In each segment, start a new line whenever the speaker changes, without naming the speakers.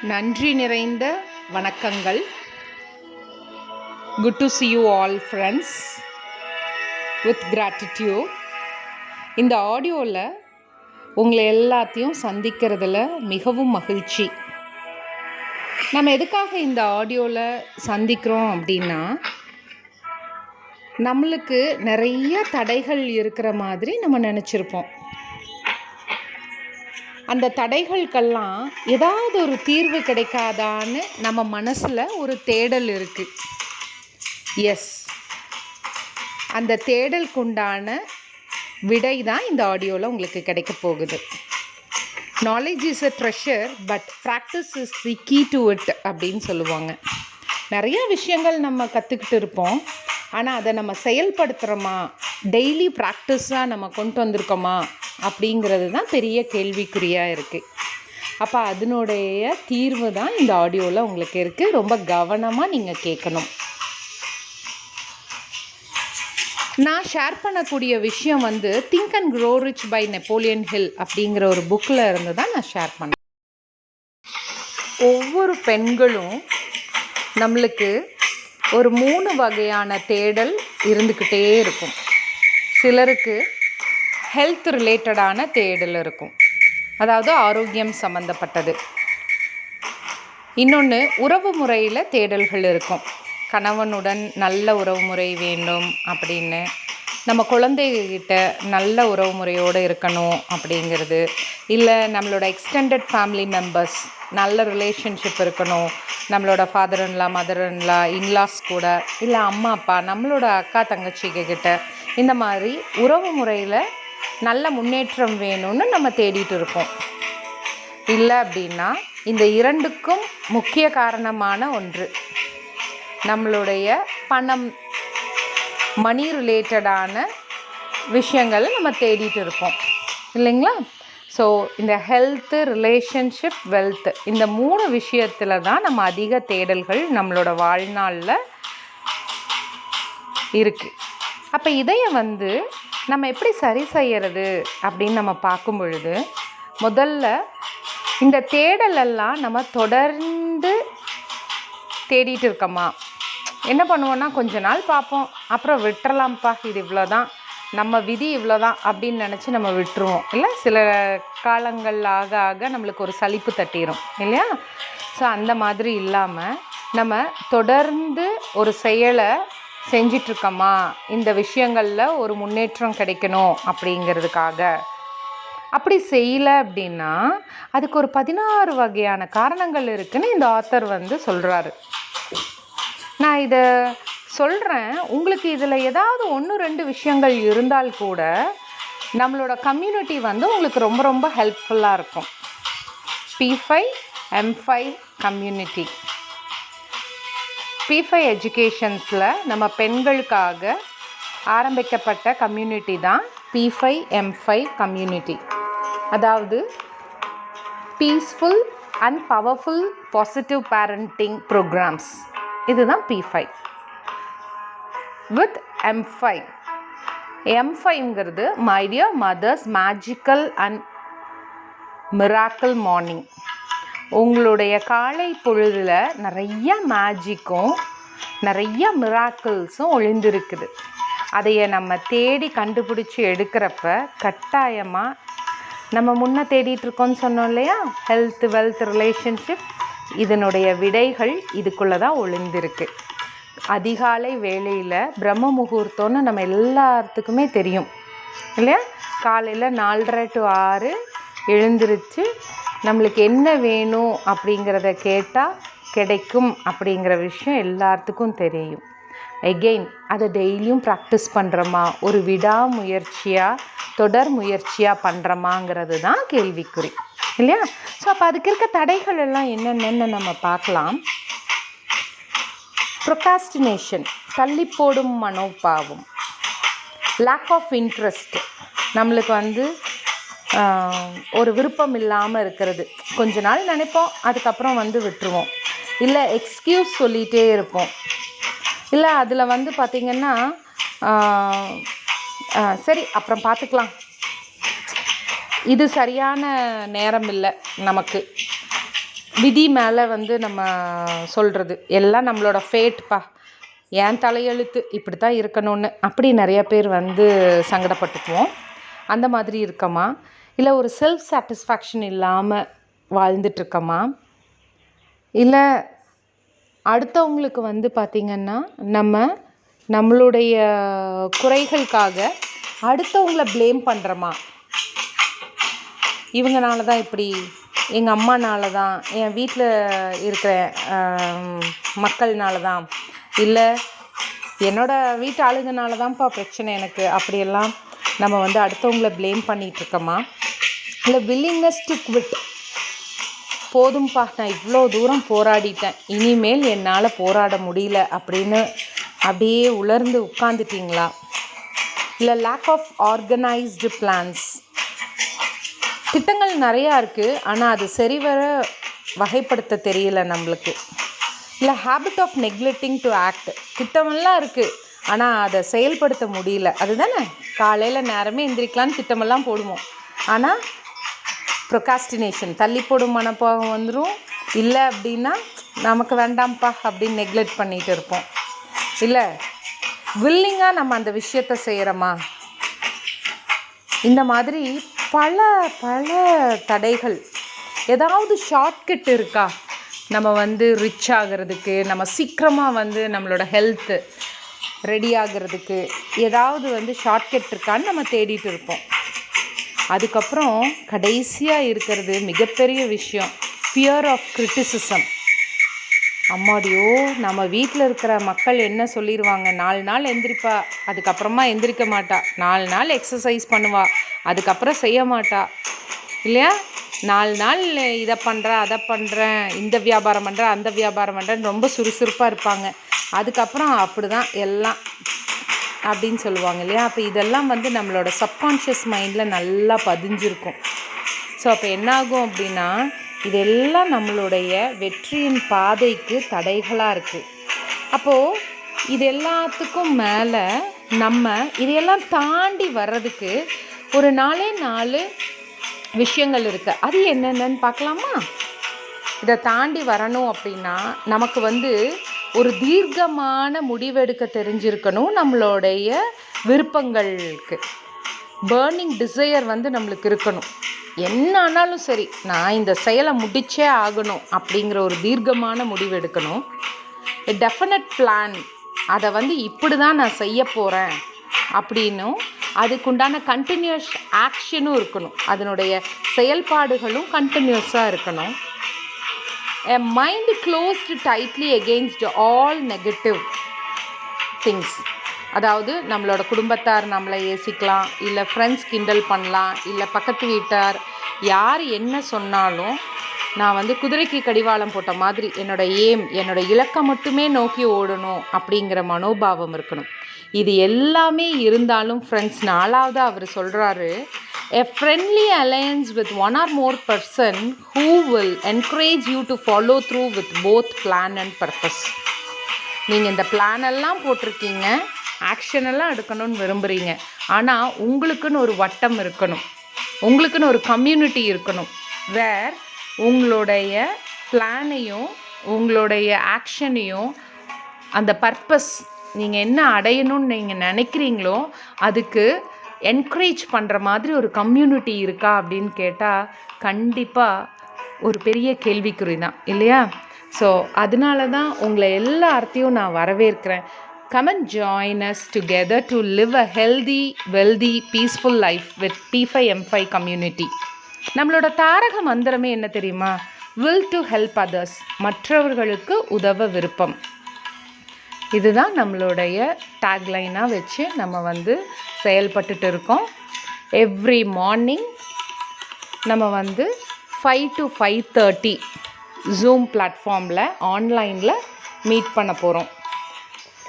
நன்றி நிறைந்த வணக்கங்கள். Good to see you all friends with gratitude. இந்த ஆடியோவில் உங்களை எல்லாத்தையும் சந்திக்கிறதுல மிகவும் மகிழ்ச்சி. நம்ம எதுக்காக இந்த ஆடியோவில் சந்திக்கிறோம் அப்படின்னா, நம்மளுக்கு நிறைய தடைகள் இருக்கிற மாதிரி நம்ம நினச்சிருப்போம். அந்த தடைகளுக்கெல்லாம் ஏதாவது ஒரு தீர்வு கிடைக்காதான்னு நம்ம மனசில் ஒரு தேடல் இருக்குது. எஸ், அந்த தேடலுக்குண்டான விடை தான் இந்த ஆடியோவில் உங்களுக்கு கிடைக்க போகுது. Knowledge is a treasure but practice is the key to it அப்படின்னு சொல்லுவாங்க. நிறைய விஷயங்கள் நம்ம கற்றுக்கிட்டு இருப்போம், ஆனால் அதை நம்ம செயல்படுத்துகிறோமா, டெய்லி ப்ராக்டிஸாக நம்ம கொண்டு வந்திருக்கோமா அப்படிங்கிறது தான் பெரிய கேள்விக்குறியாக இருக்குது. அப்போ அதனுடைய தீர்வு தான் இந்த ஆடியோவில் உங்களுக்கு இருக்குது. ரொம்ப கவனமாக நீங்கள் கேட்கணும். நான் ஷேர் பண்ணக்கூடிய விஷயம் think and grow rich by Napoleon Hill அப்படிங்கிற ஒரு புக்கில் இருந்து தான் நான் ஷேர் பண்ணேன். ஒவ்வொரு பெண்களும் நம்மளுக்கு ஒரு 3 வகையான தேடல் இருந்துக்கிட்டே இருக்கும். சிலருக்கு ஹெல்த் ரிலேட்டடான தேடல் இருக்கும், அதாவது ஆரோக்கியம் சம்மந்தப்பட்டது. இன்னொன்று உறவு முறையில் தேடல்கள் இருக்கும். கணவனுடன் நல்ல உறவு முறை வேண்டும் அப்படின்னு, நம்ம குழந்தைகிட்ட நல்ல உறவு முறையோடு இருக்கணும் அப்படிங்கிறது, இல்லை நம்மளோட எக்ஸ்டெண்டட் ஃபேமிலி மெம்பர்ஸ் நல்ல ரிலேஷன்ஷிப் இருக்கணும், நம்மளோட father in-law, mother in law, in-laws கூட, இல்லை அம்மா அப்பா, நம்மளோட அக்கா தங்கச்சிக்கிட்ட, இந்த மாதிரி உறவு முறையில் நல்ல முன்னேற்றம் வேணும்னு நம்ம தேடிட்டு இருக்கோம். இல்லை அப்படின்னா இந்த இரண்டுக்கும் முக்கிய காரணமான ஒன்று நம்மளுடைய பணம், மணி ரிலேட்டடான விஷயங்களை நம்ம தேடிட்டு இருக்கோம் இல்லைங்களா? ஸோ இந்த ஹெல்த்து, ரிலேஷன்ஷிப், வெல்த்து, இந்த 3 விஷயத்தில் தான் நம்ம அதிக தேடல்கள் நம்மளோட வாழ்நாளில் இருக்குது. அப்போ இதைய நம்ம எப்படி சரி செய்கிறது அப்படின்னு நம்ம பார்க்கும் பொழுது, முதல்ல இந்த தேடலெல்லாம் நம்ம தொடர்ந்து தேடிட்டு இருக்கோமா? என்ன பண்ணுவோன்னா, கொஞ்ச நாள் பார்ப்போம், அப்புறம் விட்டுறலாம்ப்பா, இது இவ்வளோதான், நம்ம விதி இவ்வளோதான் அப்படின்னு நினச்சி நம்ம விட்டுருவோம். இல்லை, சில காலங்கள் ஆக ஆக நம்மளுக்கு ஒரு சலிப்பு தட்டிடும் இல்லையா? ஸோ அந்த மாதிரி இல்லாமல் நம்ம தொடர்ந்து ஒரு செயலை செஞ்சிட்ருக்கோமா, இந்த விஷயங்களில் ஒரு முன்னேற்றம் கிடைக்கணும் அப்படிங்கிறதுக்காக. அப்படி செய்யலை அப்படின்னா அதுக்கு ஒரு 16 வகையான காரணங்கள் இருக்குதுன்னு இந்த ஆத்தர் சொல்கிறாரு. நான் இதை சொல்கிறேன், உங்களுக்கு இதில் ஏதாவது 1-2 விஷயங்கள் இருந்தால் கூட நம்மளோட கம்யூனிட்டி உங்களுக்கு ரொம்ப ரொம்ப ஹெல்ப்ஃபுல்லாக இருக்கும். P5 M5 கம்யூனிட்டி, P5 எஜுகேஷன்ஸில் நம்ம பெண்களுக்காக ஆரம்பிக்கப்பட்ட கம்யூனிட்டி தான் P5 M5 கம்யூனிட்டி. அதாவது peaceful and powerful positive parenting programs, இதுதான் P5 வித் M5. M5ங்கிறது my dear mothers magical and miracle morning. உங்களுடைய காலை பொழுதில் நிறைய மேஜிக்கும் நிறைய மிராக்கிள்ஸும் ஒளிந்திருக்குது. அதைய நம்ம தேடி கண்டுபிடிச்சி எடுக்கிறப்ப கட்டாயமாக நம்ம முன்னே தேடிட்டுருக்கோன்னு சொன்னோம் இல்லையா, ஹெல்த், வெல்த், ரிலேஷன்ஷிப், இதனுடைய விடைகள் இதுக்குள்ளே தான் ஒளிந்திருக்கு. அதிகாலை வேளையில் பிரம்ம முகூர்த்தம்னு நம்ம எல்லாத்துக்குமே தெரியும் இல்லையா? காலையில் 4:30 to 6 எழுந்திருச்சு நம்மளுக்கு என்ன வேணும் அப்படிங்கிறத கேட்டால் கிடைக்கும் அப்படிங்கிற விஷயம் எல்லாத்துக்கும் தெரியும். எகெயின் அதை டெய்லியும் ப்ராக்டிஸ் பண்ணுறோமா, ஒரு விடாமுயற்சியாக, தொடர் முயற்சியாக பண்ணுறோமாங்கிறது தான் கேள்விக்குறி இல்லையா? ஸோ அப்போ அதுக்கு இருக்க தடைகள் எல்லாம் என்னென்னு நம்ம பார்க்கலாம். ப்ரொகாஸ்டினேஷன், தள்ளி போடும் மனோபாவம். லேக் ஆஃப் இன்ட்ரெஸ்ட், நம்மளுக்கு ஒரு விருப்பம் இல்லாமல் இருக்கிறது. கொஞ்ச நாள் நினைப்போம், அதுக்கப்புறம் விட்டுருவோம். இல்லை எக்ஸ்கியூஸ் சொல்லிகிட்டே இருப்போம். இல்லை அதில் பார்த்திங்கன்னா சரி அப்புறம் பார்த்துக்கலாம், இது சரியான நேரம் இல்லை நமக்கு, விதி மேலே வந்து நம்ம சொல்கிறது எல்லாம் நம்மளோட ஃபேட்ப்பா, ஏன் தலையெழுத்து இப்படி தான் இருக்கணும்னு அப்படி நிறைய பேர் வந்து சங்கடப்பட்டுக்குவோம். அந்த மாதிரி இருக்கமா, இல்லை ஒரு செல்ஃப் சாட்டிஸ்ஃபேக்ஷன் இல்லாமல் வாழ்ந்துட்டுருக்கமா, இல்லை அடுத்தவங்களுக்கு வந்து பார்த்திங்கன்னா நம்மளுடைய குறைகளுக்காக அடுத்தவங்கள ப்ளேம் பண்ணுறோமா, இவங்கனால தான் இப்படி, எங்கள் அம்மானால தான், என் வீட்டில் இருக்கிற மக்கள்னால தான், இல்லை என்னோடய வீட்டு ஆளுங்கனால தான்ப்பா பிரச்சனை எனக்கு, அப்படியெல்லாம் நம்ம வந்து அடுத்தவங்கள ப்ளேம் பண்ணிகிட்ருக்கோமா, இல்லை வில்லிங்னஸ் டு குவிட், போதும்ப்பா நான் இவ்வளோ தூரம் போராடிட்டேன், இனிமேல் என்னால் போராட முடியல அப்படின்னு அப்படியே உலர்ந்து உட்காந்துட்டிங்களா, இல்லை லேக் ஆஃப் ஆர்கனைஸ்டு பிளான்ஸ், திட்டங்கள் நிறையா இருக்குது ஆனால் அது சரிவர வகைப்படுத்த தெரியல நம்மளுக்கு, இல்லை habit of neglecting to act, திட்டமெல்லாம் இருக்குது ஆனால் அதை செயல்படுத்த முடியல, அதுதானே காலையில் நேரமே எந்திரிக்கலான்னு திட்டமெல்லாம் போடுவோம், ஆனால் ப்ரொகாஸ்டினேஷன் தள்ளி போடும் மனப்பாகம் வந்துடும், இல்லை அப்படின்னா நமக்கு வேண்டாம்ப்பா அப்படின்னு நெக்லெக்ட் பண்ணிகிட்டு இருப்போம், இல்லை வில்லிங்காக நம்ம அந்த விஷயத்தை செய்கிறோமா, இந்த மாதிரி பல பல தடைகள். ஏதாவது ஷார்ட்கட் இருக்கா நம்ம வந்து ரிச் ஆகிறதுக்கு, நம்ம சீக்கிரமாக வந்து நம்மளோட ஹெல்த்து ரெடி ஆகிறதுக்கு ஏதாவது வந்து ஷார்ட்கட் இருக்கான்னு நம்ம தேடிட்டு இருப்போம். அதுக்கப்புறம் கடைசியாக இருக்கிறது மிகப்பெரிய விஷயம், ஃபியர் ஆஃப் கிரிட்டிசிசம். அம்மாடியோ நம்ம வீட்டில் இருக்கிற மக்கள் என்ன சொல்லிடுவாங்க, 4 நாள் எந்திரிப்பா அதுக்கப்புறமா எந்திரிக்க மாட்டா, 4 நாள் எக்ஸசைஸ் பண்ணுவா அதுக்கப்புறம் செய்ய மாட்டா, இல்லையா 4 நாள் இதை பண்ணுறேன் அதை பண்ணுறேன், இந்த வியாபாரம் பண்ணுறேன் அந்த வியாபாரம் பண்ணுறேன்னு ரொம்ப சுறுசுறுப்பாக இருப்பாங்க, அதுக்கப்புறம் அப்படி தான் எல்லாம் அப்படின்னு சொல்லுவாங்க இல்லையா. அப்போ இதெல்லாம் வந்து நம்மளோட சப்கான்ஷியஸ் மைண்டில் நல்லா பதிஞ்சிருக்கும். ஸோ அப்போ என்னாகும் அப்படின்னா இதெல்லாம் நம்மளுடைய வெற்றியின் பாதைக்கு தடைகளாக இருக்குது. அப்போது இது எல்லாத்துக்கும் மேலே நம்ம இதையெல்லாம் தாண்டி வர்றதுக்கு ஒரு 4 விஷயங்கள் இருக்குது. அது என்னென்னு பார்க்கலாமா? இதை தாண்டி வரணும் அப்படின்னா நமக்கு வந்து ஒரு தீர்க்கமான முடிவெடுக்க தெரிஞ்சிருக்கணும். நம்மளுடைய விருப்பங்களுக்கு பேர்னிங் டிசையர் வந்து நம்மளுக்கு இருக்கணும். என்ன ஆனாலும் சரி நான் இந்த செயலை முடிச்சே ஆகணும் அப்படிங்கிற ஒரு தீர்க்கமான முடிவு எடுக்கணும். டெஃபினட் பிளான், அதை வந்து இப்படி தான் நான் செய்ய போகிறேன் அப்படின்னும் அதுக்குண்டான கண்டினியூஸ் ஆக்ஷனும் இருக்கணும், அதனுடைய செயல்பாடுகளும் கண்டினியூஸாக இருக்கணும். A mind closed tightly against all negative things. அதாவது நம்மளோட குடும்பத்தார் நம்மளை ஏசிக்கலாம், இல்லை ஃப்ரெண்ட்ஸ் கிண்டல் பண்ணலாம், இல்லை பக்கத்து வீட்டார் யார் என்ன சொன்னாலும் நான் வந்து குதிரைக்கு கடிவாளம் போட்ட மாதிரி என்னோட இலக்கை மட்டுமே நோக்கி ஓடணும் அப்படிங்கிற மனோபாவம் இருக்கணும். இது எல்லாமே இருந்தாலும் ஃப்ரெண்ட்ஸ் 4வது அவர் சொல்கிறாரு, a friendly alliance with one or more person who will encourage you to follow through with both plan and purpose. நீங்கள் இந்த பிளான் எல்லாம் போட்டிருக்கீங்க, ஆக்ஷன் எல்லாம் எடுக்கணும்னு விரும்புகிறீங்க, ஆனால் உங்களுக்குன்னு ஒரு வட்டம் இருக்கணும், உங்களுக்குன்னு ஒரு கம்யூனிட்டி இருக்கணும், வேர் உங்களுடைய பிளானையும் உங்களுடைய ஆக்ஷனையும் அந்த பர்பஸ் நீங்கள் என்ன அடையணும்னு நீங்கள் நினைக்கிறீங்களோ அதுக்கு என்கரேஜ் பண்ணுற மாதிரி ஒரு கம்யூனிட்டி இருக்கா அப்படின்னு கேட்டால் கண்டிப்பாக ஒரு பெரிய கேள்விக்குறி தான் இல்லையா. ஸோ அதனால தான் உங்களை எல்லாத்தையும் நான் வரவேற்கிறேன். Come and join us together to live a healthy, wealthy, peaceful life with P5M5 community. நம்மளோட தாரக மந்திரமே என்ன தெரியுமா? Will to help others. மற்றவர்களுக்கு உதவ விருப்பம். இதுதான் நம்மளுடைய டேக்லைனாக வச்சு நம்ம வந்து செயல்பட்டுட்டு இருக்கோம். எவ்ரி மார்னிங் நம்ம வந்து 5 to 5:30 ஜூம் பிளாட்ஃபார்மில் ஆன்லைனில் மீட் பண்ண போகிறோம்.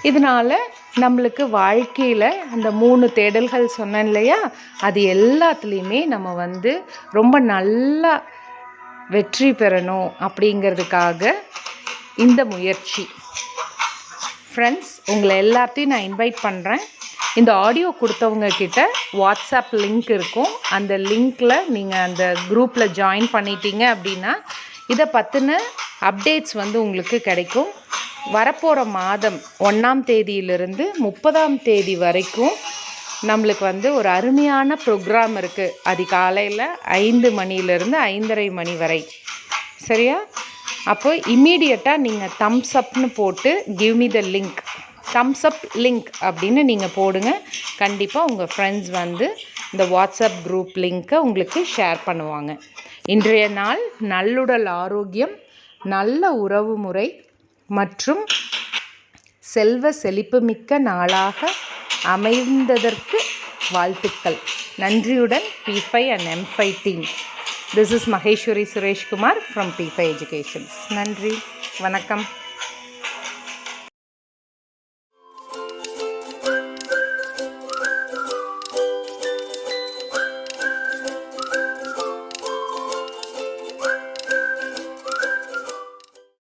இதனால் நம்மளுக்கு வாழ்க்கையில் அந்த 3 தேடல்கள் சொன்னேன் இல்லையா, அது எல்லாத்துலேயுமே நம்ம வந்து ரொம்ப நல்லா வெற்றி பெறணும் அப்படிங்கிறதுக்காக இந்த முயற்சி. ஃப்ரெண்ட்ஸ், உங்களை எல்லாத்தையும் நான் இன்வைட் பண்ணுறேன். இந்த ஆடியோ கொடுத்தவங்க கிட்ட வாட்ஸ்அப் லிங்க் இருக்கும், அந்த லிங்க்கில் நீங்கள் அந்த குரூப்பில் ஜாயின் பண்ணிட்டீங்க அப்படின்னா இதை பற்றின அப்டேட்ஸ் வந்து உங்களுக்கு கிடைக்கும். வரப்போகிற மாதம் 1ஆம் தேதியிலிருந்து 30ஆம் தேதி வரைக்கும் நம்மளுக்கு வந்து ஒரு அருமையான ப்ரோக்ராம் இருக்குது. அதிகாலையில் 5 மணிலேருந்து 5:30 மணி வரை. சரியா? அப்போ இம்மீடியட்டாக நீங்கள் தம்ஸ் அப்னு போட்டு give me the link, Thums up link அப்படின்னு நீங்கள் போடுங்க. கண்டிப்பாக உங்கள் ஃப்ரெண்ட்ஸ் வந்து இந்த வாட்ஸ்அப் குரூப் லிங்க்கை உங்களுக்கு ஷேர் பண்ணுவாங்க. இன்றைய நாள் நல்லுடல் ஆரோக்கியம், நல்ல உறவு முறை மற்றும் செல்வ செழிப்புமிக்க நாளாக அமைந்ததற்கு வாழ்த்துக்கள். நன்றியுடன் P5 and M5 team. This is Maheshwari Suresh Kumar from P5 Education. நன்றி, வணக்கம்.